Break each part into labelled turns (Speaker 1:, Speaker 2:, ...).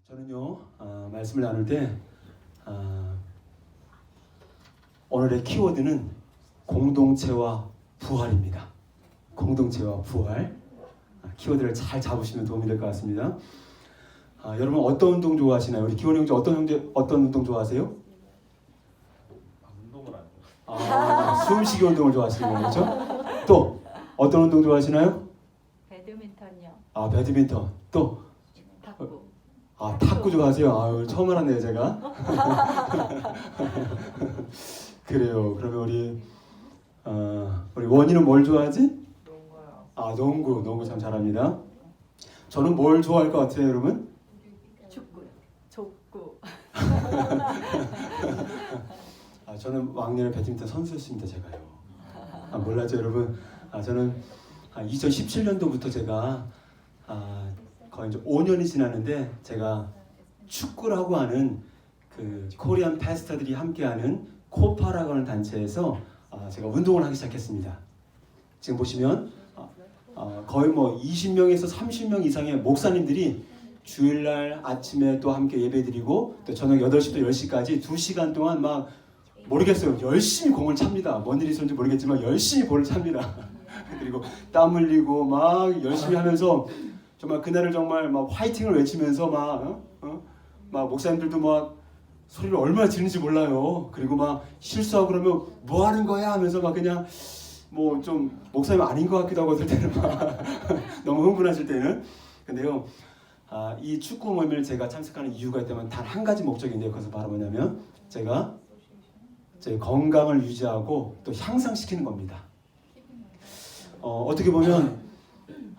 Speaker 1: 저는요 말씀을 나눌 때 오늘의 키워드는 공동체와 부활입니다. 공동체와 부활. 키워드를 잘 잡으시면 도움이 될 것 같습니다. 여러분 어떤 운동 좋아하시나요? 우리 기원 형제 어떤 운동 좋아하세요?
Speaker 2: 운동을 안 해요.
Speaker 1: 숨쉬기 운동을 좋아하시는 거예요, 그렇죠? 또 어떤 운동 좋아하시나요?
Speaker 3: 배드민턴요.
Speaker 1: 배드민턴. 또
Speaker 3: 탁구.
Speaker 1: 탁구 좋아하세요? 처음 알았네요, 제가. 그래요. 그러면 우리 원희는 뭘 좋아하지?
Speaker 3: 농구요.
Speaker 1: 농구 참 잘합니다. 저는 뭘 좋아할 것 같아요, 여러분?
Speaker 3: 축구요. 족구.
Speaker 1: 저는 왕년에 배드민턴 선수였습니다, 제가요. 몰랐죠, 여러분? 저는 2017년도부터 제가 거의 이제 5년이 지났는데 제가 축구라고 하는 그 코리안 패스터들이 함께하는 코파라고 하는 단체에서 제가 운동을 하기 시작했습니다. 지금 보시면 거의 뭐 20명에서 30명 이상의 목사님들이 주일날 아침에 또 함께 예배드리고 또 저녁 8시부터 10시까지 2시간 동안 막 모르겠어요. 열심히 공을 찹니다. 뭔 일이 있었는지 모르겠지만 열심히 볼을 찹니다. 그리고 땀 흘리고 막 열심히 하면서 정말 그날을 정말 막 화이팅을 외치면서 막 목사님들도 막 소리를 얼마나 지르는지 몰라요. 그리고 막 실수하고 그러면 뭐 하는 거야 하면서 막 그냥 뭐 좀 목사님 아닌 것 같기도 하고 어떨 때는 막 너무 흥분하실 때는. 근데요 이 축구 모임을 제가 참석하는 이유가 있다면 단 한 가지 목적인데요. 그것은 바로 뭐냐면 제가 제 건강을 유지하고 또 향상시키는 겁니다. 어떻게 보면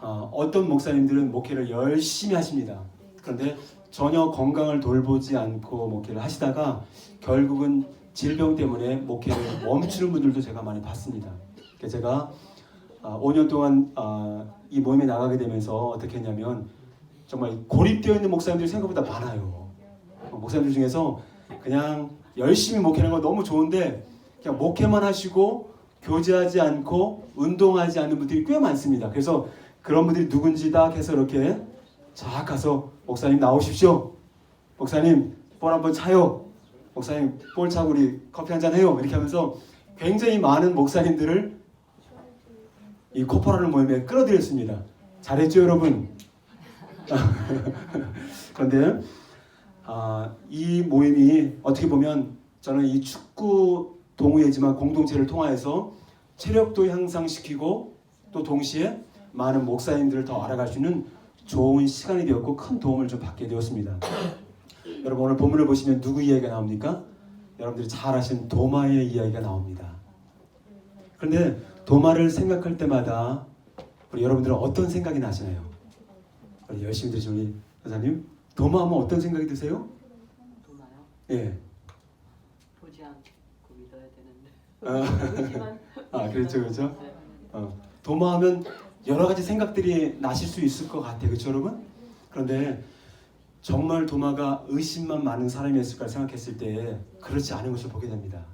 Speaker 1: 어떤 목사님들은 목회를 열심히 하십니다. 그런데 전혀 건강을 돌보지 않고 목회를 하시다가 결국은 질병 때문에 목회를 멈추는 분들도 제가 많이 봤습니다. 그래서 제가 5년 동안 이 모임에 나가게 되면서 어떻게 했냐면 정말 고립되어 있는 목사님들이 생각보다 많아요. 목사님들 중에서 그냥 열심히 목회하는 건 너무 좋은데 그냥 목회만 하시고 교제하지 않고 운동하지 않는 분들이 꽤 많습니다. 그래서 그런 분들이 누군지 딱 해서 이렇게 쫙 가서 목사님 나오십시오. 목사님 볼 한번 차요. 목사님 볼 차고 우리 커피 한잔 해요. 이렇게 하면서 굉장히 많은 목사님들을 이 코퍼라는 모임에 끌어들였습니다. 잘했죠, 여러분? 그런데 이 모임이 어떻게 보면 저는 이 축구 동호회지만 공동체를 통하여서 체력도 향상시키고 또 동시에 많은 목사님들을 더 알아갈 수 있는 좋은 시간이 되었고 큰 도움을 좀 받게 되었습니다. 여러분 오늘 본문을 보시면 누구 이야기가 나옵니까? 여러분들이 잘 아시는 도마의 이야기가 나옵니다. 그런데 도마를 생각할 때마다 우리 여러분들은 어떤 생각이 나시나요? 우리 열심히 들으신 우리 선생님, 도마하면 어떤 생각이 드세요?
Speaker 3: 도마요?
Speaker 1: 예.
Speaker 3: 보지 않고 믿어야 되는데.
Speaker 1: 그렇죠, 그렇죠.
Speaker 3: 네.
Speaker 1: 도마하면 여러 가지 생각들이 나실 수 있을 것 같아요, 그렇죠, 여러분? 그런데 정말 도마가 의심만 많은 사람이었을까 생각했을 때 그렇지 않은 것을 보게 됩니다.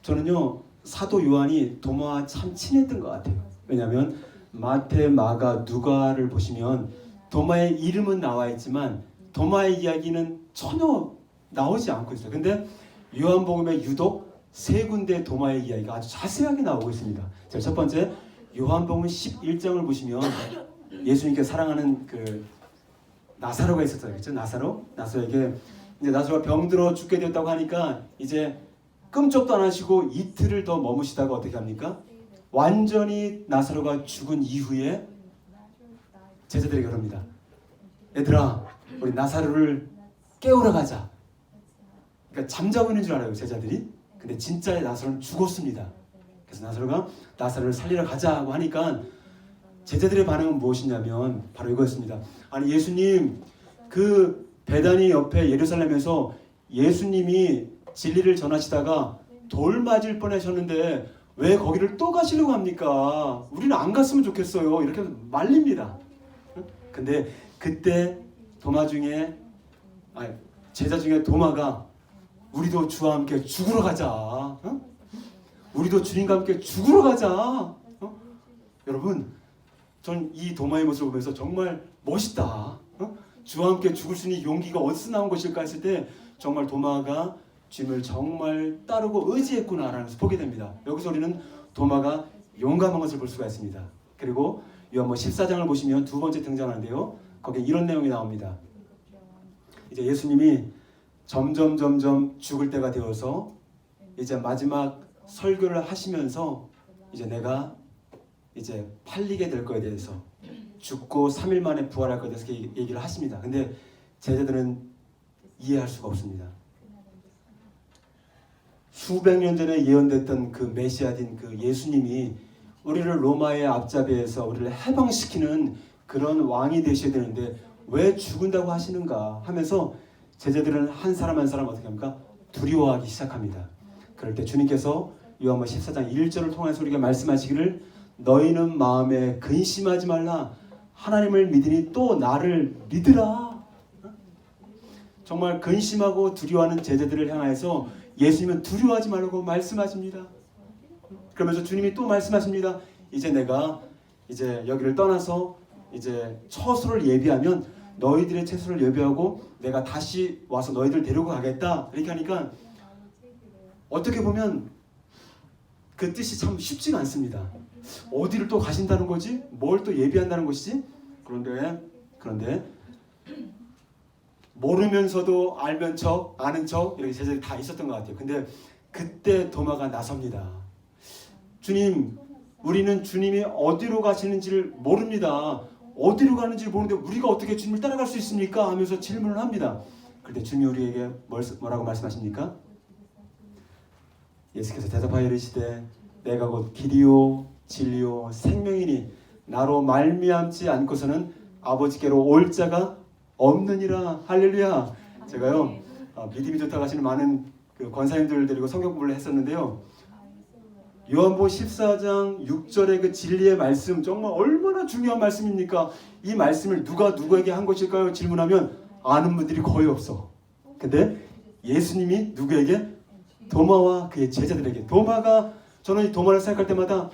Speaker 1: 저는요 사도 요한이 도마와 참 친했던 것 같아요. 왜냐하면 마태, 마가, 누가를 보시면 도마의 이름은 나와 있지만 도마의 이야기는 전혀 나오지 않고 있어요. 근데 요한복음에 유독 세 군데 도마의 이야기가 아주 자세하게 나오고 있습니다. 자, 첫 번째 요한복음 11장을 보시면 예수님께 사랑하는 그 나사로가 있었어요. 그렇죠? 나사로에게 이제 나사로가 병들어 죽게 되었다고 하니까 이제 끔찍도 안 하시고 이틀을 더 머무시다가 어떻게 합니까? 완전히 나사로가 죽은 이후에 제자들에게 그럽니다. 얘들아, 우리 나사로를 깨우러 가자. 그러니까 잠자고 있는 줄 알아요, 제자들이. 근데 진짜 나사로는 죽었습니다. 그래서 나사로가 나사로를 살리러 가자고 하니까 제자들의 반응은 무엇이냐면 바로 이거였습니다. 아니 예수님, 그 베다니 옆에 예루살렘에서 예수님이 진리를 전하시다가 돌 맞을 뻔하셨는데 왜 거기를 또 가시려고 합니까? 우리는 안 갔으면 좋겠어요. 이렇게 말립니다. 근데 그때 제자 중에 도마가 우리도 주와 함께 죽으러 가자. 우리도 주님과 함께 죽으러 가자. 여러분, 전 이 도마의 모습을 보면서 정말 멋있다. 주와 함께 죽을 수 있는 용기가 어디서 나온 것일까 했을 때 정말 도마가 주님을 정말 따르고 의지했구나라는 것을 보게 됩니다. 여기서 우리는 도마가 용감한 것을 볼 수가 있습니다. 그리고 요한복음 14장을 보시면 두 번째 등장하는데요. 거기에 이런 내용이 나옵니다. 이제 예수님이 점점 죽을 때가 되어서 이제 마지막 설교를 하시면서 이제 내가 이제 팔리게 될 거에 대해서 죽고 3일 만에 부활할 거에 대해서 얘기를 하십니다. 근데 제자들은 이해할 수가 없습니다. 수백 년 전에 예언됐던 그 메시아인 그 예수님이 우리를 로마의 앞잡이에서 우리를 해방시키는 그런 왕이 되셔야 되는데 왜 죽은다고 하시는가 하면서 제자들은 한 사람 한 사람 어떻게 합니까? 두려워하기 시작합니다. 그럴 때 주님께서 요한복음 14장 1절을 통해서 우리가 말씀하시기를 너희는 마음에 근심하지 말라 하나님을 믿으니 또 나를 믿으라. 정말 근심하고 두려워하는 제자들을 향해서 예수님은 두려워하지 말라고 말씀하십니다. 그러면서 주님이 또 말씀하십니다. 이제 내가 이제 여기를 떠나서 이제 처소를 예비하면 너희들의 처소를 예비하고 내가 다시 와서 너희들 데리고 가겠다. 이렇게 하니까 어떻게 보면 그 뜻이 참 쉽지가 않습니다. 어디를 또 가신다는 거지? 뭘 또 예비한다는 것이지? 그런데 모르면서도 알면 척, 아는 척 이렇게 제자들이 다 있었던 것 같아요. 근데 그때 도마가 나섭니다. 주님, 우리는 주님이 어디로 가시는지를 모릅니다. 어디로 가는지 모르는데 우리가 어떻게 주님을 따라갈 수 있습니까? 하면서 질문을 합니다. 그런데 주님이 우리에게 뭐라고 말씀하십니까? 예수께서 대답하여 이르시되 내가 곧 길이요 진리요 생명이니 나로 말미암지 않고서는 아버지께로 올 자가 없느니라. 할렐루야. 제가요 믿음이 좋다고 하시는 많은 그 권사님들 데리고 성경 공부를 했었는데요. 요한복음 14장 6절의 그 진리의 말씀 정말 얼마나 중요한 말씀입니까? 이 말씀을 누가 누구에게 한 것일까요? 질문하면 아는 분들이 거의 없어. 근데 예수님이 누구에게? 도마와 그의 제자들에게. 도마가 저는 이 도마를 생각할 때마다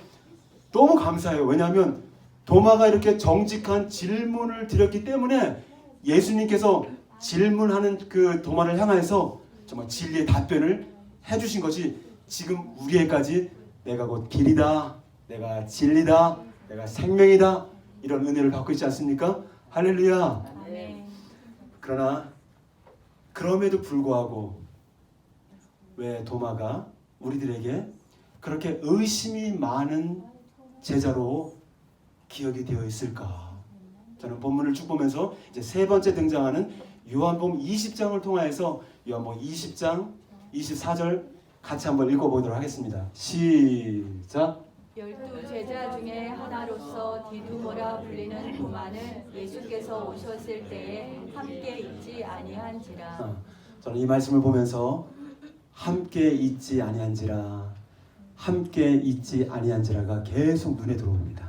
Speaker 1: 너무 감사해요. 왜냐하면 도마가 이렇게 정직한 질문을 드렸기 때문에 예수님께서 질문하는 그 도마를 향해서 정말 진리의 답변을 해주신 것이 지금 우리에게까지 내가 곧 길이다, 내가 진리다, 내가 생명이다 이런 은혜를 받고 있지 않습니까? 할렐루야. 그러나 그럼에도 불구하고 왜 도마가 우리들에게 그렇게 의심이 많은 제자로 기억이 되어 있을까? 저는 본문을 쭉 보면서 이제 세 번째 등장하는 요한복음 20장을 통해서 요한복음 20장 24절 같이 한번 읽어보도록 하겠습니다. 시작.
Speaker 2: 12제자 중에 하나로서 디두모라 불리는 도마는 예수께서 오셨을 때에 함께 있지 아니한지라.
Speaker 1: 저는 이 말씀을 보면서 함께 있지 아니한지라, 함께 있지 아니한지라가 계속 눈에 들어옵니다.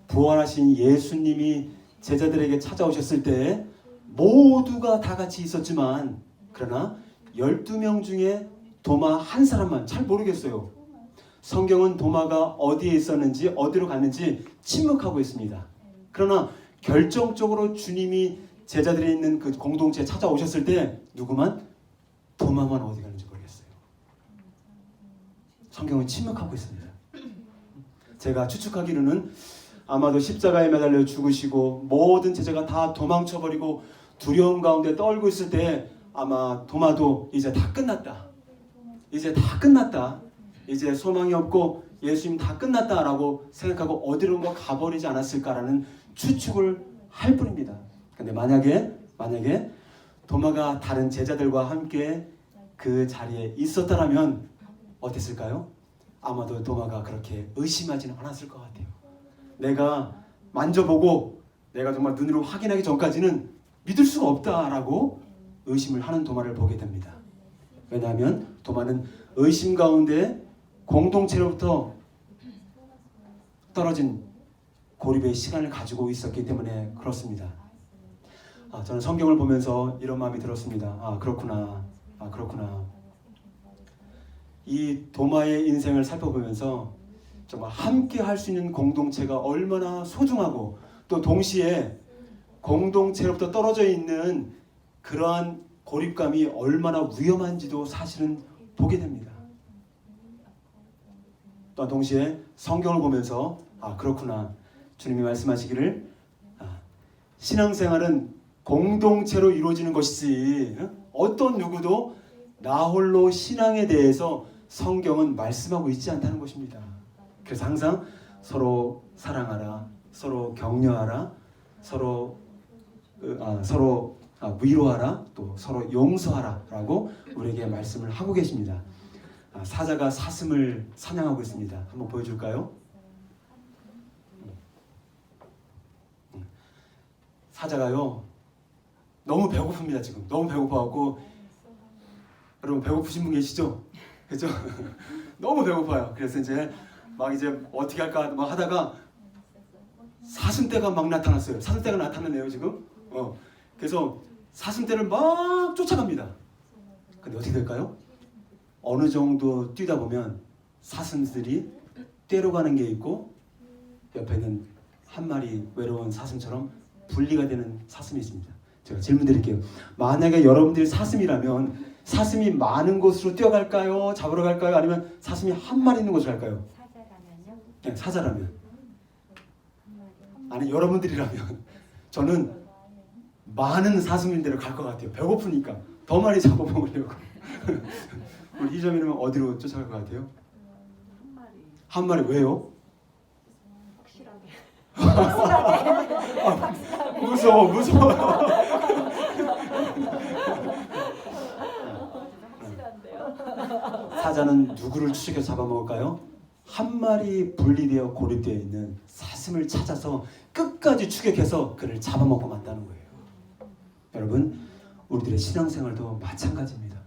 Speaker 1: 부활하신 예수님이 제자들에게 찾아오셨을 때 모두가 다 같이 있었지만 그러나 12명 중에 도마 한 사람만 잘 모르겠어요. 성경은 도마가 어디에 있었는지 어디로 갔는지 침묵하고 있습니다. 그러나 결정적으로 주님이 제자들이 있는 그 공동체에 찾아오셨을 때 누구만? 도마만 어디 갔는지 모르겠어요. 성경은 침묵하고 있습니다. 제가 추측하기로는 아마도 십자가에 매달려 죽으시고 모든 제자가 다 도망쳐버리고 두려움 가운데 떨고 있을 때 아마 도마도 이제 다 끝났다. 이제 다 끝났다. 이제 소망이 없고 예수님 다 끝났다라고 생각하고 어디론가 가버리지 않았을까라는 추측을 할 뿐입니다. 근데 만약에 도마가 다른 제자들과 함께 그 자리에 있었다라면 어땠을까요? 아마도 도마가 그렇게 의심하지는 않았을 것 같아요. 내가 만져보고 내가 정말 눈으로 확인하기 전까지는 믿을 수가 없다라고 의심을 하는 도마를 보게 됩니다. 왜냐하면 도마는 의심 가운데 공동체로부터 떨어진 고립의 시간을 가지고 있었기 때문에 그렇습니다. 저는 성경을 보면서 이런 마음이 들었습니다. 그렇구나. 이 도마의 인생을 살펴보면서 정말 함께 할 수 있는 공동체가 얼마나 소중하고 또 동시에 공동체로부터 떨어져 있는 그러한 고립감이 얼마나 위험한지도 사실은 보게 됩니다. 또한 동시에 성경을 보면서 그렇구나, 주님이 말씀하시기를 신앙생활은 공동체로 이루어지는 것이지 어떤 누구도 나 홀로 신앙에 대해서 성경은 말씀하고 있지 않다는 것입니다. 그래서 항상 서로 사랑하라, 서로 격려하라, 서로 위로하라, 또 서로 용서하라라고 우리에게 말씀을 하고 계십니다. 사자가 사슴을 사냥하고 있습니다. 한번 보여줄까요? 사자가요 너무 배고픕니다. 지금 너무 배고파갖고, 여러분 배고프신 분 계시죠? 그죠? 너무 배고파요. 그래서 이제 어떻게 할까 막 하다가 사슴떼가 막 나타났어요. 사슴떼가 나타났네요 지금. 그래서 사슴떼를 막 쫓아갑니다. 근데 어떻게 될까요? 어느 정도 뛰다 보면 사슴들이 떼로 가는 게 있고, 옆에는 한 마리 외로운 사슴처럼 분리가 되는 사슴이 있습니다. 제가 질문 드릴게요. 만약에 여러분들이 사슴이라면 사슴이 많은 곳으로 뛰어갈까요? 잡으러 갈까요? 아니면 사슴이 한 마리 있는 곳으로 갈까요?
Speaker 2: 사자라면요?
Speaker 1: 그냥 사자라면. 아니 여러분들이라면 저는 많은 사슴인 데로 갈 것 같아요. 배고프니까 더 많이 잡아먹으려고. 우리 희점이는 어디로 쫓아갈 것 같아요?
Speaker 3: 한 마리.
Speaker 1: 한 마리. 왜요?
Speaker 3: 확실하게.
Speaker 1: 무서워.
Speaker 3: 확실한데요.
Speaker 1: 사자는 누구를 추적해 잡아먹을까요? 한 마리 분리되어 고립되어 있는 사슴을 찾아서 끝까지 추격해서 그를 잡아먹고 만다는 거예요. 여러분, 우리들의 신앙생활도 마찬가지입니다.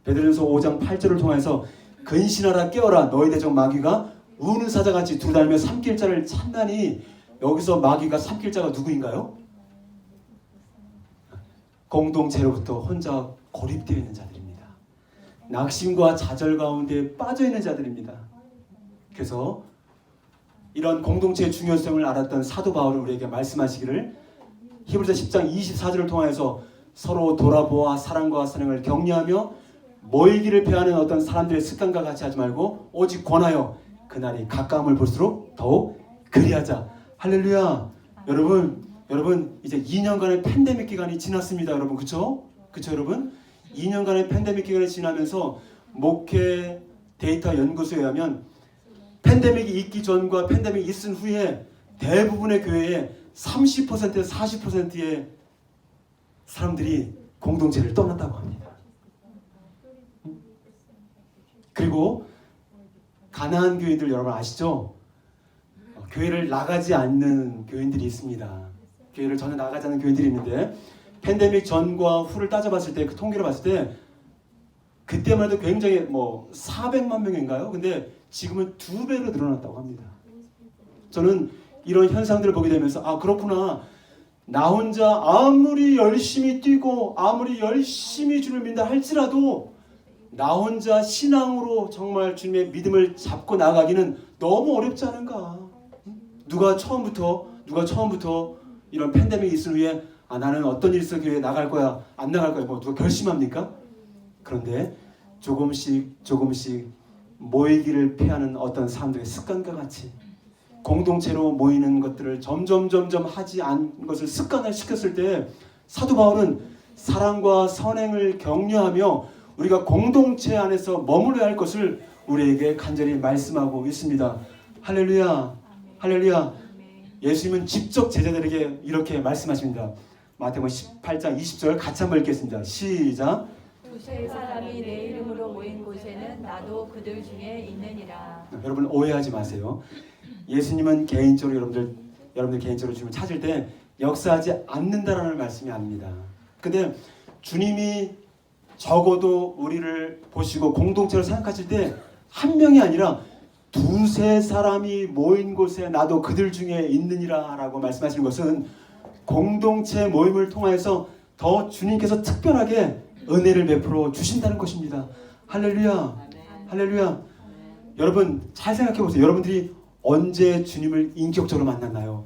Speaker 1: 베드로전서 5장 8절을 통해서 근신하라 깨어라 너희 대적 마귀가 우는 사자같이 두 달며 삼킬 자를 찾나니, 여기서 마귀가 삼킬 자가 누구인가요? 공동체로부터 혼자 고립되어 있는 자들입니다. 낙심과 좌절 가운데 빠져 있는 자들입니다. 그래서 이런 공동체의 중요성을 알았던 사도 바울은 우리에게 말씀하시기를, 히브리서 10장 24절을 통해서 서로 돌아보아 사랑과 사랑을 격려하며 모이기를 패하는 어떤 사람들의 습관과 같이 하지 말고 오직 권하여 그날이 가까움을 볼수록 더욱 그리하자. 할렐루야. 여러분 이제 2년간의 팬데믹 기간이 지났습니다. 여러분 그쵸 여러분? 2년간의 팬데믹 기간이 지나면서 목회 데이터 연구소에 의하면 팬데믹이 있기 전과 팬데믹이 있은 후에 대부분의 교회에 30%에서 40%의 사람들이 공동체를 떠났다고 합니다. 그리고 가난한 교인들 여러분 아시죠? 교회를 나가지 않는 교인들이 있습니다. 교회를 전혀 나가지 않는 교인들이 있는데, 팬데믹 전과 후를 따져봤을 때, 그 통계를 봤을 때 그때만 해도 굉장히 400만 명인가요? 근데 지금은 2배로 늘어났다고 합니다. 저는 이런 현상들을 보게 되면서 그렇구나, 나 혼자 아무리 열심히 뛰고 아무리 열심히 주님을 믿는다 할지라도 나 혼자 신앙으로 정말 주님의 믿음을 잡고 나가기는 너무 어렵지 않은가. 누가 처음부터 이런 팬데믹이 있은 후에 나는 어떤 일 있어 교회에 나갈 거야 안 나갈 거야 누가 결심합니까? 그런데 조금씩 모이기를 피하는 어떤 사람들의 습관과 같이 공동체로 모이는 것들을 점점 하지 않은 것을 습관을 시켰을 때, 사도 바울은 사랑과 선행을 격려하며 우리가 공동체 안에서 머물러야 할 것을 우리에게 간절히 말씀하고 있습니다. 할렐루야. 할렐루야. 예수님은 직접 제자들에게 이렇게 말씀하십니다. 마태복음 18장 20절 같이 한번 읽겠습니다. 시작.
Speaker 2: 두세 사람이 내 이름으로 모인 곳에는 나도 그들 중에 있느니라.
Speaker 1: 여러분 오해하지 마세요. 예수님은 개인적으로 여러분들 개인적으로 주님을 찾을 때 역사하지 않는다라는 말씀이 아닙니다. 근데 주님이 적어도 우리를 보시고 공동체를 생각하실 때 한 명이 아니라 두세 사람이 모인 곳에 나도 그들 중에 있느니라 라고 말씀하시는 것은 공동체 모임을 통해서 더 주님께서 특별하게 은혜를 베풀어 주신다는 것입니다. 할렐루야. 할렐루야. 여러분 잘 생각해 보세요. 여러분들이 언제 주님을 인격적으로 만났나요?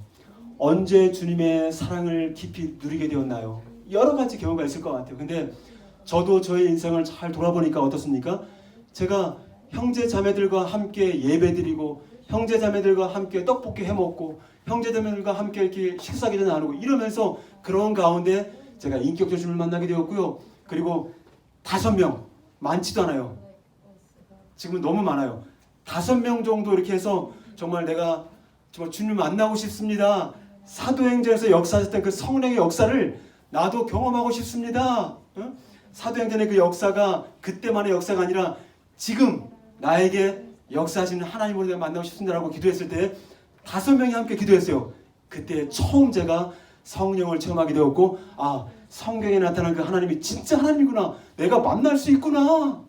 Speaker 1: 언제 주님의 사랑을 깊이 누리게 되었나요? 여러 가지 경우가 있을 것 같아요. 근데 저도 저의 인생을 잘 돌아보니까 어떻습니까? 제가 형제 자매들과 함께 예배드리고 형제 자매들과 함께 떡볶이 해먹고 형제 자매들과 함께 이렇게 식사기도 나누고 이러면서 그런 가운데 제가 인격적 주님을 만나게 되었고요. 그리고 5명, 많지도 않아요. 지금은 너무 많아요. 5명 정도 이렇게 해서 정말 내가 정말 주님 만나고 싶습니다. 사도행전에서 역사하셨던 그 성령의 역사를 나도 경험하고 싶습니다. 사도행전의 그 역사가 그때만의 역사가 아니라 지금 나에게 역사하시는 하나님으로 내가 만나고 싶습니다라고 기도했을 때 5명이 함께 기도했어요. 그때 처음 제가 성령을 체험하게 되었고, 아, 성경에 나타난 그 하나님이 진짜 하나님이구나. 내가 만날 수 있구나.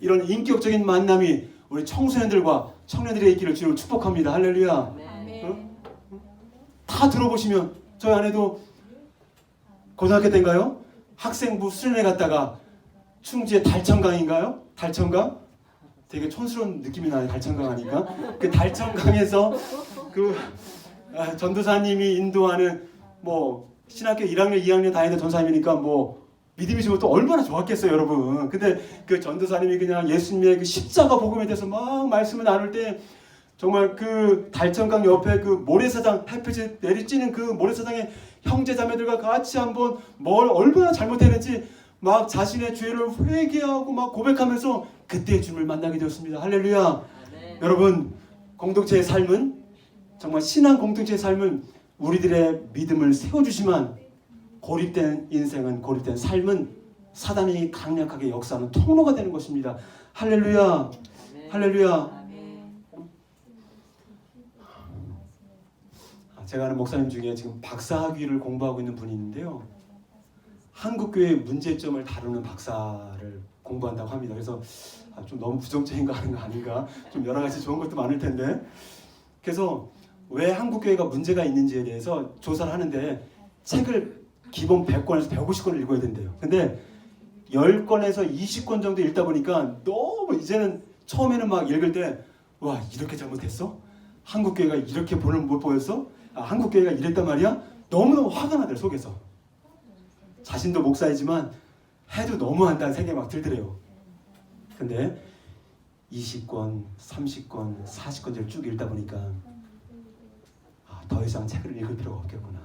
Speaker 1: 이런 인격적인 만남이 우리 청소년들과 청년들의 있기를 주님을 축복합니다. 할렐루야.
Speaker 2: 아멘.
Speaker 1: 다 들어보시면 저희 아내도 고등학교 때인가요? 학생부 수련회 갔다가 충주의 달천강인가요? 달천강? 되게 촌스러운 느낌이 나요. 달천강 하니까. 그 달천강에서 그 전도사님이 인도하는 뭐 신학교 1학년, 2학년 다니는 전사님이니까 뭐 믿음이시면 또 얼마나 좋았겠어요, 여러분. 근데 그 전도사님이 그냥 예수님의 그 십자가 복음에 대해서 막 말씀을 나눌 때 정말 그 달천강 옆에 그 모래사장 햇빛이 내리쬐는 그 모래사장에 형제자매들과 같이 한번 뭘 얼마나 잘못했는지 막 자신의 죄를 회개하고 막 고백하면서 그때 주님을 만나게 되었습니다. 할렐루야. 여러분, 공동체의 삶은 정말 신앙 공동체의 삶은 우리들의 믿음을 세워주지만 고립된 인생은 고립된 삶은 사단이 강력하게 역사하는 통로가 되는 것입니다. 할렐루야. 할렐루야. 제가 아는 목사님 중에 지금 박사학위를 공부하고 있는 분이 있는데요. 한국교회의 문제점을 다루는 박사를 공부한다고 합니다. 그래서 좀 너무 부정적인 거 하는 거 아닌가? 좀 여러 가지 좋은 것도 많을 텐데. 그래서 왜 한국교회가 문제가 있는지에 대해서 조사를 하는데 책을 기본 100권에서 150권을 읽어야 된대요. 근데 10권에서 20권 정도 읽다 보니까 너무 이제는 처음에는 막 읽을 때 와, 이렇게 잘못했어? 한국교회가 이렇게 본을 못 보였어? 아, 한국교회가 이랬단 말이야? 너무너무 화가 나더라, 속에서. 자신도 목사이지만 해도 너무한다는 생각이 막 들더래요. 근데 20권, 30권, 40권째를 쭉 읽다 보니까 아, 더 이상 책을 읽을 필요가 없겠구나.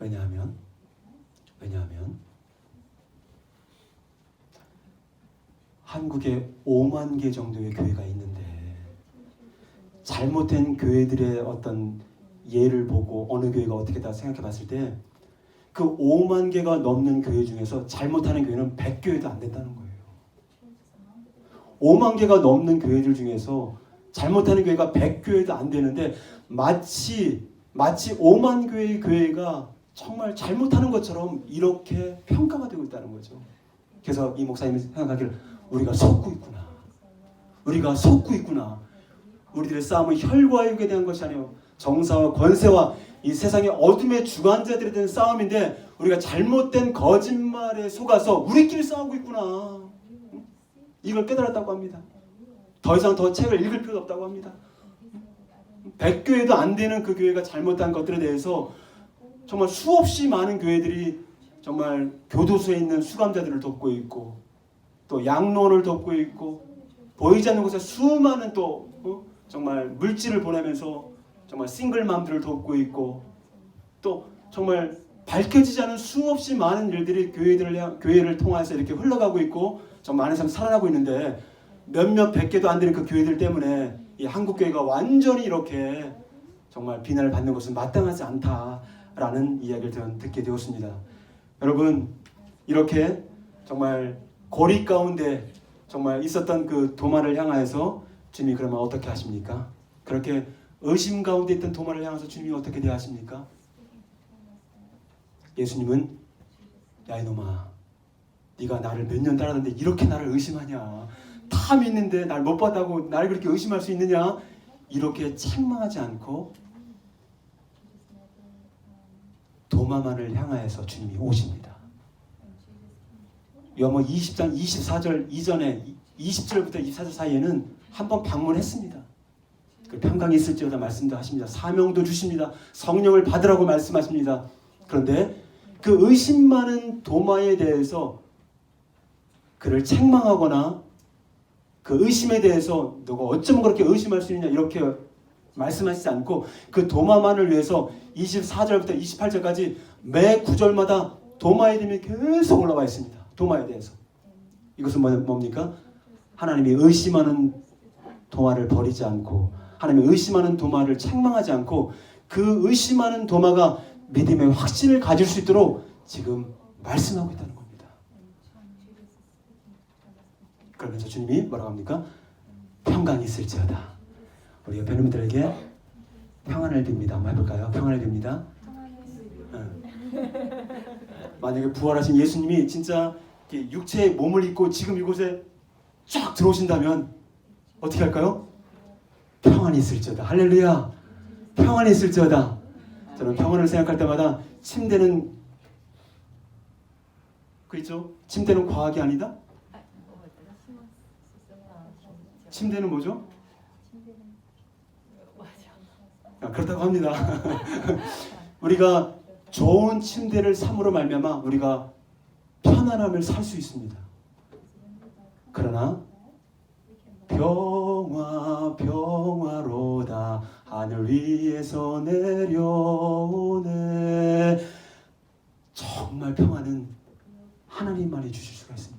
Speaker 1: 왜냐하면 한국에 5만 개 정도의 교회가 있는데 잘못된 교회들의 어떤 예를 보고 어느 교회가 어떻게 다 생각해 봤을 때 그 5만 개가 넘는 교회 중에서 잘못하는 교회는 100교회도 안 된다는 거예요. 5만 개가 넘는 교회들 중에서 잘못하는 교회가 100교회도 안 되는데 마치 5만 교회의 교회가 정말 잘못하는 것처럼 이렇게 평가가 되고 있다는 거죠. 그래서 이 목사님이 생각하기를 우리가 속고 있구나. 우리가 속고 있구나. 우리들의 싸움은 혈과 육에 대한 것이 아니요 정사와 권세와 이 세상의 어둠의 주관자들에 대한 싸움인데 우리가 잘못된 거짓말에 속아서 우리끼리 싸우고 있구나. 이걸 깨달았다고 합니다. 더 이상 더 책을 읽을 필요도 없다고 합니다. 100교회도 안 되는 그 교회가 잘못한 것들에 대해서 정말 수없이 많은 교회들이 정말 교도소에 있는 수감자들을 돕고 있고 또 양로원을 돕고 있고 보이지 않는 곳에 수많은 또 정말 물질을 보내면서 정말 싱글맘들을 돕고 있고 또 정말 밝혀지지 않은 수없이 많은 일들이 교회를 통해서 이렇게 흘러가고 있고 정말 많은 사람이 살아나고 있는데 몇몇 100개도 안 되는 그 교회들 때문에 이 한국교회가 완전히 이렇게 정말 비난을 받는 것은 마땅하지 않다라는 이야기를 듣게 되었습니다. 여러분 이렇게 정말 고립 가운데 정말 있었던 그 도마를 향하여서 주님이 그러면 어떻게 하십니까? 그렇게 의심 가운데 있던 도마를 향해서 주님이 어떻게 대하십니까? 예수님은 야 이놈아 네가 나를 몇 년 따랐는데 이렇게 나를 의심하냐? 다 믿는데 날 못 봤다고 나를 그렇게 의심할 수 있느냐? 이렇게 책망하지 않고 도마만을 향하여서 주님이 오십니다. 요한복음 20장 24절 이전에 20절부터 24절 사이에는 한번 방문했습니다. 그 평강이 있을지어다 말씀도 하십니다. 사명도 주십니다. 성령을 받으라고 말씀하십니다. 그런데 그 의심 많은 도마에 대해서 그를 책망하거나 그 의심에 대해서 너가 어쩜 그렇게 의심할 수 있냐 이렇게 말씀하시지 않고 그 도마만을 위해서 24절부터 28절까지 매 구절마다 도마의 이름이 계속 올라와 있습니다. 도마에 대해서. 이것은 뭡니까? 하나님이 의심하는 도마를 버리지 않고 하나님이 의심하는 도마를 책망하지 않고 그 의심하는 도마가 믿음의 확신을 가질 수 있도록 지금 말씀하고 있다는 겁니다. 그러면서 주님이 뭐라고 합니까? 평강이 있을지어다. 우리 옆에 있는 분들에게 평안을 빕니다. 한번 해볼까요? 평안을 빕니다. 만약에 부활하신 예수님이 진짜 육체의 몸을 입고 지금 이곳에 쫙 들어오신다면 어떻게 할까요? 평안이 있을지어다. 할렐루야. 평안이 있을지어다. 저는 평안을 생각할 때마다 침대는 그렇죠? 침대는 과학이 아니다? 침대는 뭐죠? 그렇다고 합니다. 우리가 좋은 침대를 삼으로 말미암아 우리가 편안함을 살 수 있습니다. 그러나 평화로다 하늘 위에서 내려오네. 정말 평안은 하나님만이 주실 수가 있습니다.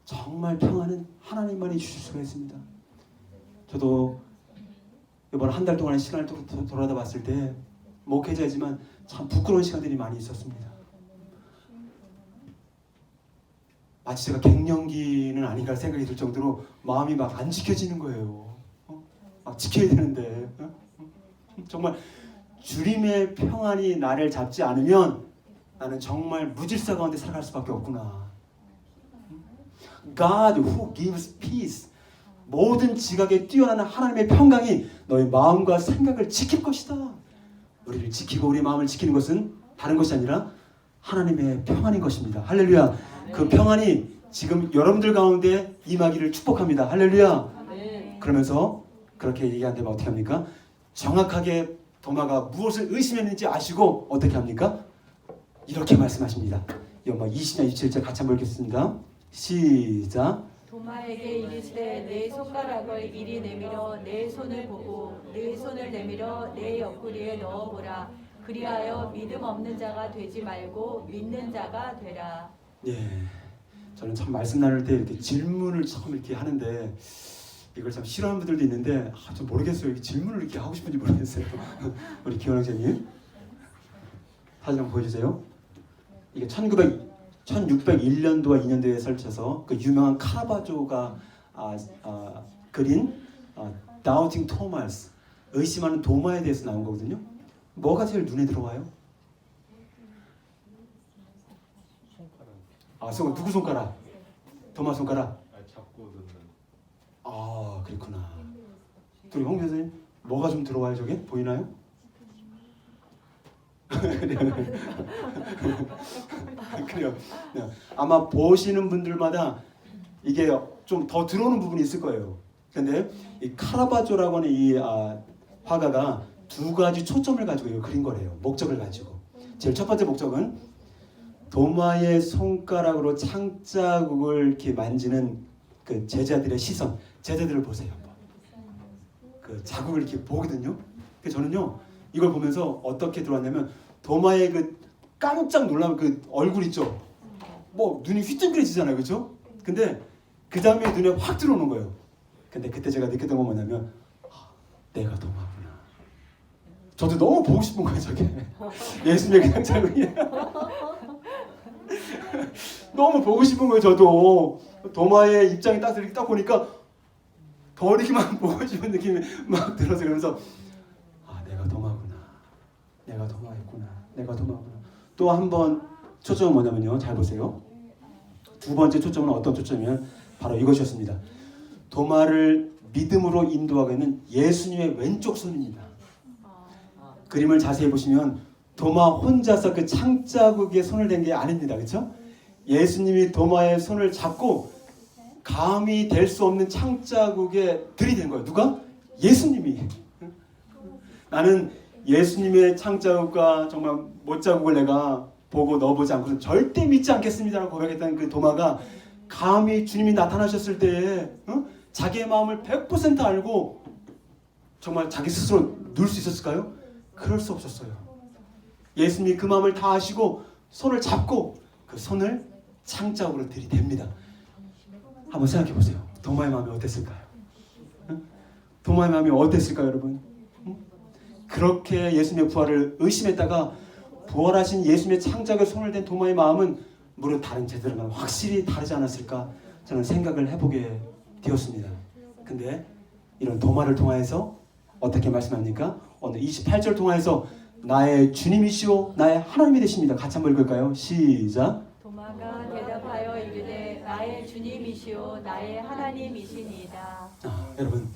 Speaker 1: 정말 평안은 하나님만이 주실 수가 있습니다. 저도 이번 한 달 동안의 시간을 돌아다 봤을 때 목회자이지만 참 부끄러운 시간들이 많이 있었습니다. 마치 제가 갱년기는 아닌가 생각이 들 정도로 마음이 막 안 지켜지는 거예요. 막 지켜야 되는데 정말 주님의 평안이 나를 잡지 않으면 나는 정말 무질서 가운데 살아갈 수밖에 없구나. God who gives peace. 모든 지각에 뛰어나는 하나님의 평강이 너의 마음과 생각을 지킬 것이다. 우리를 지키고 우리 마음을 지키는 것은 다른 것이 아니라 하나님의 평안인 것입니다. 할렐루야. 그 평안이 지금 여러분들 가운데 임하기를 축복합니다. 할렐루야. 그러면서 그렇게 얘기한다면 어떻게 합니까? 정확하게 도마가 무엇을 의심했는지 아시고 어떻게 합니까? 이렇게 말씀하십니다. 연마 20장 27절 같이 한번 읽겠습니다. 시작.
Speaker 2: 도마에게 이르시되 내 손가락을 이리 내밀어 내 손을 보고 내 손을 내밀어 내 옆구리에 넣어보라. 그리하여 믿음 없는 자가 되지 말고 믿는 자가 되라.
Speaker 1: 예, 저는 참 말씀 나눌 때 이렇게 질문을 처음 이렇게 하는데 이걸 참 싫어하는 분들도 있는데 좀 모르겠어요. 이렇게 질문을 이렇게 하고 싶은지 모르겠어요. 우리 기원 형제님 사진 한번 보여주세요. 이게 1601년도와 2년도에 설쳐서 그 유명한 카라바조가 그린 다우팅 토마스 의심하는 도마에 대해서 나온 거거든요. 뭐가 제일 눈에 들어와요? 누구 손가락? 도마 손가락?
Speaker 4: 잡고 듣는.
Speaker 1: 그렇구나. 우리 홍 선생님 뭐가 좀 들어와요? 저게 보이나요? 그래요. 아마 보시는 분들마다 이게 좀 더 들어오는 부분이 있을 거예요. 근데 이 카라바조라고 하는 이 화가가 두 가지 초점을 가지고 그린 거래요. 목적을 가지고. 제일 첫 번째 목적은 도마의 손가락으로 창자국을 이렇게 만지는 그 제자들의 시선, 제자들을 보세요. 그 자국을 이렇게 보거든요. 그래서 저는요 이걸 보면서 어떻게 들어왔냐면 도마의 그 깜짝 놀라면 그 얼굴 있죠. 뭐 눈이 휘둥그레지잖아요, 그렇죠? 근데 그 다음에 눈에 확 들어오는 거예요. 근데 그때 제가 느꼈던 건 뭐냐면 내가 도마구나. 저도 너무 보고 싶은 거예요, 저게. 예수님의 그냥 자국이에요. 너무 보고 싶은 거예요, 저도. 도마의 입장이 딱 이렇게 딱 보니까 더 이렇게만 보고 싶은 느낌이 막 들어서 그러면서 내가 도마구나. 내가 도마였구나. 내가 도마구나. 또 한 번 초점은 뭐냐면요. 잘 보세요. 두 번째 초점은 어떤 초점이면 바로 이것이었습니다. 도마를 믿음으로 인도하기는 예수님의 왼쪽 손입니다. 그림을 자세히 보시면 도마 혼자서 그 창자국에 손을 댄 게 아닙니다. 그렇죠? 예수님이 도마의 손을 잡고 감히 될 수 없는 창자국에 들이댄 거예요. 누가? 예수님이. 나는 예수님의 창자국과 정말 못자국을 내가 보고 넣어보지 않고는 절대 믿지 않겠습니다라고 고백했던 그 도마가 감히 주님이 나타나셨을 때에 자기의 마음을 100% 알고 정말 자기 스스로 누울 수 있었을까요? 그럴 수 없었어요. 예수님이 그 마음을 다 아시고 손을 잡고 그 손을 창자국으로 들이댑니다. 한번 생각해 보세요. 도마의 마음이 어땠을까요? 도마의 마음이 어땠을까요, 여러분? 그렇게 예수님의 부활을 의심했다가 부활하신 예수님의 창자국에 손을 댄 도마의 마음은 무릇 다른 제자들과는 확실히 다르지 않았을까 저는 생각을 해보게 되었습니다. 근데 이런 도마를 통하여서 어떻게 말씀합니까? 오늘 28절 통하여서 나의 주님이시오 나의 하나님이 되십니다. 같이 한번 읽을까요? 시작.
Speaker 2: 도마가 대답하여 이르되 나의 주님이시오 나의 하나님이시니이다.
Speaker 1: 여러분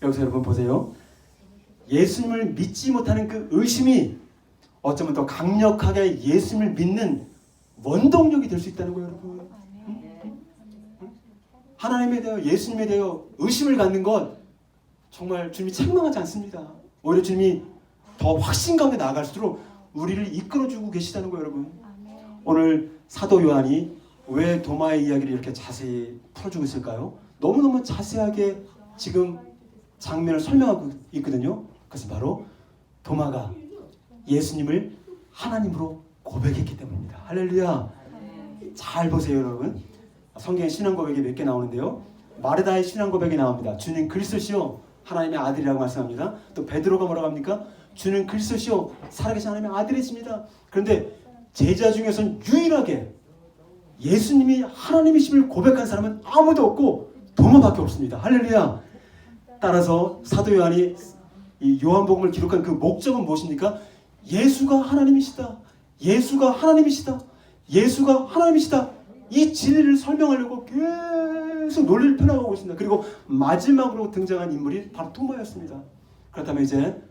Speaker 1: 여기서 여러분 보세요. 예수님을 믿지 못하는 그 의심이 어쩌면 더 강력하게 예수님을 믿는 원동력이 될 수 있다는 거예요, 여러분. 하나님에 대하여 예수님에 대하여 의심을 갖는 것 정말 주님이 책망하지 않습니다. 오히려 주님이 더 확신 가운데 나아갈수록 우리를 이끌어주고 계시다는 거예요, 여러분. 오늘 사도 요한이 왜 도마의 이야기를 이렇게 자세히 풀어주고 있을까요? 너무너무 자세하게 지금 장면을 설명하고 있거든요. 그것은 바로 도마가 예수님을 하나님으로 고백했기 때문입니다. 할렐루야. 잘 보세요, 여러분. 성경에 신앙 고백이 몇 개 나오는데요. 마르다의 신앙 고백이 나옵니다. 주님 그리스도시요 하나님의 아들이라고 말씀합니다. 또 베드로가 뭐라고 합니까? 주는 그리스도시요 살아계신 하나님의 아들이십니다. 그런데 제자 중에서는 유일하게 예수님이 하나님이심을 고백한 사람은 아무도 없고 도마밖에 없습니다. 할렐루야. 따라서 사도 요한이 이 요한복음을 기록한 그 목적은 무엇입니까? 예수가 하나님이시다. 예수가 하나님이시다. 예수가 하나님이시다. 이 진리를 설명하려고 계속 논리를 펴나가고 있습니다. 그리고 마지막으로 등장한 인물이 바로 도마였습니다. 그렇다면 이제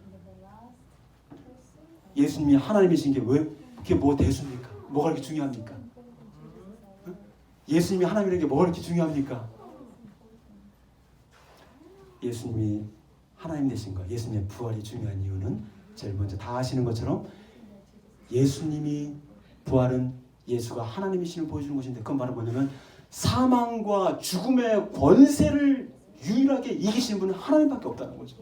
Speaker 1: 예수님이 하나님이신 게 왜 그게 뭐 대수입니까? 뭐가 그렇게 중요합니까? 예수님이 하나님이라는 게 뭐가 그렇게 중요합니까? 예수님이 하나님 되신 것, 예수님의 부활이 중요한 이유는 제일 먼저 다 아시는 것처럼 예수님이 부활은 예수가 하나님이심을 보여주는 것인데 그건 바로 뭐냐면 사망과 죽음의 권세를 유일하게 이기시는 분은 하나님밖에 없다는 거죠.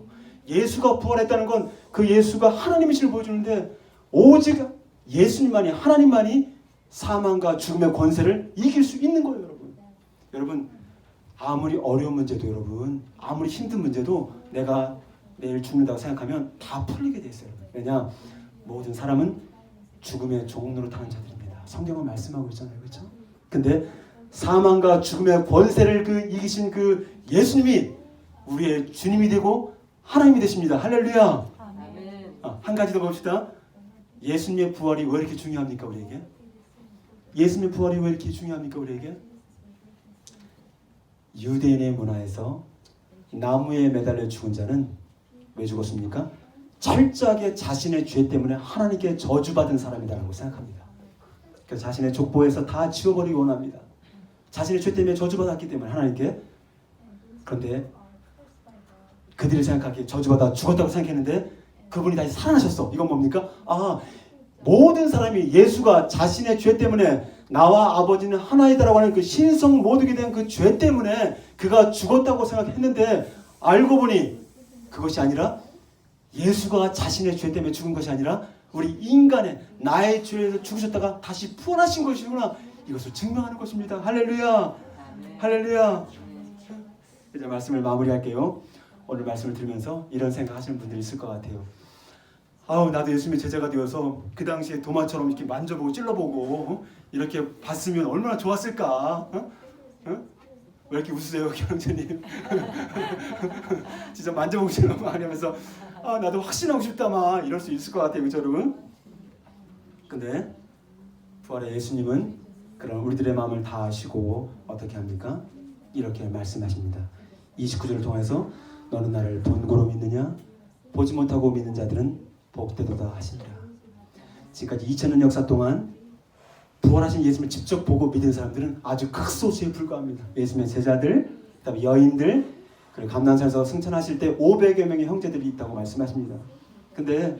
Speaker 1: 예수가 부활했다는 건 그 예수가 하나님이심을 보여주는데 오직 예수님만이 하나님만이 사망과 죽음의 권세를 이길 수 있는 거예요, 여러분. 여러분 아무리 어려운 문제도 여러분 아무리 힘든 문제도 내가 내일 죽는다고 생각하면 다 풀리게 돼 있어요. 왜냐 모든 사람은 죽음의 종로로 타는 자들입니다. 성경은 말씀하고 있잖아요, 그렇죠? 근데 사망과 죽음의 권세를 그 이기신 그 예수님이 우리의 주님이 되고 하나님이 되십니다. 할렐루야. 한 가지 더 봅시다. 예수님의 부활이 왜 이렇게 중요합니까 우리에게? 예수님의 부활이 왜 이렇게 중요합니까 우리에게? 유대인의 문화에서 나무에 매달려 죽은 자는 왜 죽었습니까? 철저하게 자신의 죄 때문에 하나님께 저주받은 사람이라고 생각합니다. 그래서 자신의 족보에서 다 지워버리기 원합니다. 자신의 죄 때문에 저주받았기 때문에 하나님께. 그런데 그들이 생각하기에 저주받아 죽었다고 생각했는데 그분이 다시 살아나셨어. 이건 뭡니까? 모든 사람이 예수가 자신의 죄 때문에 나와 아버지는 하나이다라고 하는 그 신성 모독에 대한 그 죄 때문에 그가 죽었다고 생각했는데 알고 보니 그것이 아니라 예수가 자신의 죄 때문에 죽은 것이 아니라 우리 인간의 나의 죄에서 죽으셨다가 다시 부활하신 것이구나. 이것을 증명하는 것입니다. 할렐루야. 할렐루야. 이제 말씀을 마무리할게요. 오늘 말씀을 들으면서 이런 생각하시는 분들이 있을 것 같아요. 나도 예수님의 제자가 되어서 그 당시에 도마처럼 이렇게 만져보고 찔러보고 이렇게 봤으면 얼마나 좋았을까. 왜 이렇게 웃으세요, 경장님? 진짜 만져보고 찔러보고 하면서 나도 확신하고 싶다 막 이럴 수 있을 것 같아요, 그죠, 여러분? 근데 부활의 예수님은 그런 우리들의 마음을 다 아시고 어떻게 합니까? 이렇게 말씀하십니다. 29절을 통해서 너는 나를 본고로 믿느냐? 보지 못하고 믿는 자들은 복되도다 하시니라. 지금까지 2000년 역사 동안 부활하신 예수님을 직접 보고 믿은 사람들은 아주 극소수에 불과합니다. 예수님의 제자들, 그다음에 여인들, 그리고 감난산에서 승천하실 때 500여 명의 형제들이 있다고 말씀하십니다. 근데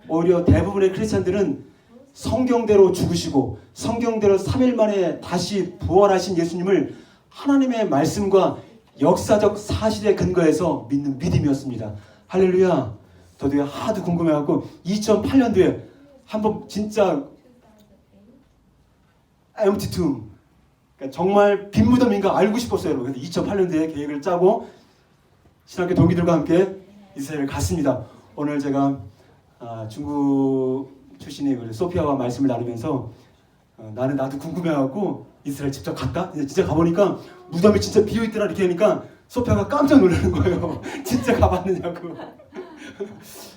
Speaker 1: 오히려 대부분의 크리스찬들은 성경대로 죽으시고 성경대로 3일 만에 다시 부활하신 예수님을 하나님의 말씀과 역사적 사실에 근거해서 믿는 믿음이었습니다. 할렐루야. 저도 하도 궁금해갖고 2008년도에 한번 진짜 empty tomb, 그러니까 정말 빈 무덤인가 알고 싶었어요, 여러분. 그래서 2008년도에 계획을 짜고 신학교 동기들과 함께 이스라엘 갔습니다. 오늘 제가 중국 출신의 소피아와 말씀을 나누면서 나도 궁금해갖고 이스라엘 직접 갔다. 진짜 가보니까 무덤이 진짜 비어 있더라 이렇게 하니까 소피아가 깜짝 놀라는 거예요. 진짜 가봤느냐고.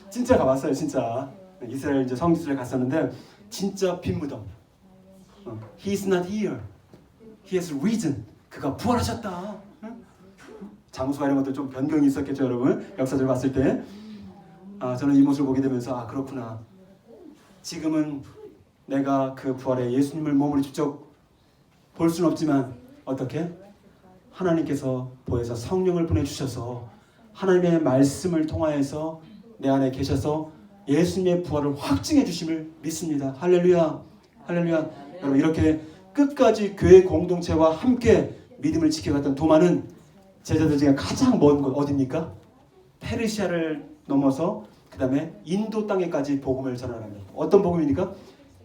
Speaker 1: 진짜 가봤어요, 진짜. 이스라엘 이제 성지순례 갔었는데 진짜 빈 무덤. He is not here. He has risen. 그가 부활하셨다. 장소가 이런 것도 좀 변경이 있었겠죠, 여러분. 역사적으로 봤을 때. 저는 이 모습을 보게 되면서 그렇구나. 지금은 내가 그 부활의 예수님을 몸으로 직접 볼 수는 없지만 어떻게? 하나님께서 보혜사 성령을 보내주셔서 하나님의 말씀을 통하여서 내 안에 계셔서 예수님의 부활을 확증해 주심을 믿습니다. 할렐루야. 할렐루야. 여러분, 이렇게 끝까지 교회 공동체와 함께 믿음을 지켜갔던 도마는 제자들 중에 가장 먼 곳 어디입니까? 페르시아를 넘어서 그 다음에 인도 땅에까지 복음을 전하랍니다. 어떤 복음입니까?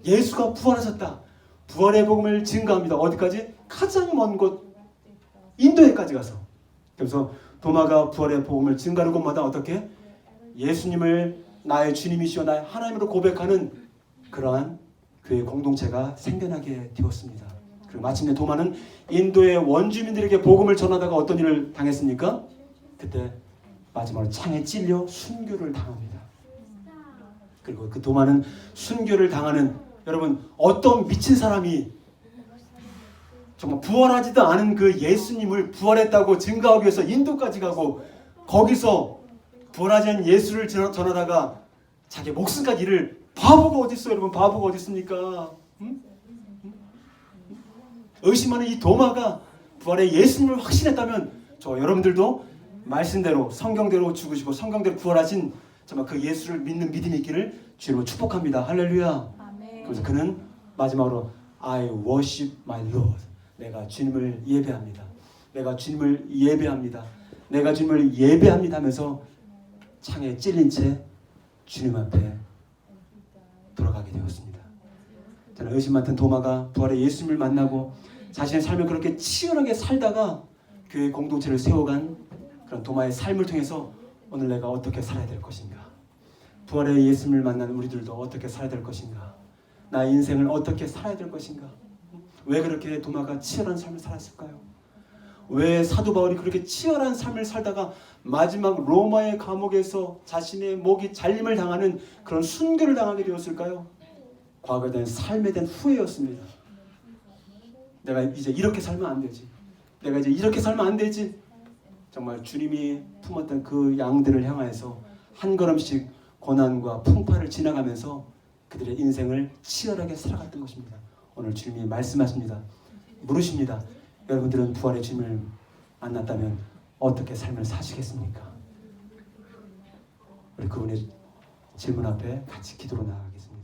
Speaker 1: 예수가 부활하셨다. 부활의 복음을 증거합니다. 어디까지? 가장 먼 곳 인도에까지 가서. 그래서 도마가 부활의 복음을 증거하는 곳마다 어떻게? 예수님을 나의 주님이시오 나의 하나님으로 고백하는 그러한 교회 공동체가 생겨나게 되었습니다. 그리고 마침내 도마는 인도의 원주민들에게 복음을 전하다가 어떤 일을 당했습니까? 그때 마지막으로 창에 찔려 순교를 당합니다. 그리고 그 도마는 순교를 당하는, 여러분, 어떤 미친 사람이 정말 부활하지도 않은 그 예수님을 부활했다고 증거하기 위해서 인도까지 가고 거기서 부활하지 않은 예수를 전하다가 자기 목숨까지 잃을 바보가 어디 있어요, 여러분? 바보가 어디 있습니까? 의심하는 이 도마가 부활의 예수님을 확신했다면 저 여러분들도 말씀대로 성경대로 죽으시고 성경대로 부활하신 정말 그 예수를 믿는 믿음이 있기를 주로 축복합니다. 할렐루야.
Speaker 2: 아멘.
Speaker 1: 그래서 그는 마지막으로 I worship my Lord. 내가 주님을 예배합니다. 내가 주님을 예배합니다. 내가 주님을 예배합니다 하면서 창에 찔린 채 주님 앞에 돌아가게 되었습니다. 저는 의심 많던 도마가 부활의 예수님을 만나고 자신의 삶을 그렇게 치열하게 살다가 교회 공동체를 세워간 그런 도마의 삶을 통해서 오늘 내가 어떻게 살아야 될 것인가? 부활의 예수님을 만난 우리들도 어떻게 살아야 될 것인가? 나의 인생을 어떻게 살아야 될 것인가? 왜 그렇게 도마가 치열한 삶을 살았을까요? 왜 사도 바울이 그렇게 치열한 삶을 살다가 마지막 로마의 감옥에서 자신의 목이 잘림을 당하는 그런 순교를 당하게 되었을까요? 과거에 대한 삶에 대한 후회였습니다. 내가 이제 이렇게 살면 안 되지. 내가 이제 이렇게 살면 안 되지. 정말 주님이 품었던 그 양들을 향하여서 한 걸음씩 고난과 풍파를 지나가면서 그들의 인생을 치열하게 살아갔던 것입니다. 오늘 주님이 말씀하십니다. 물으십니다. 여러분들은 부활의 주님을 만났다면 어떻게 삶을 사시겠습니까? 우리 그분의 질문 앞에 같이 기도로 나아가겠습니다.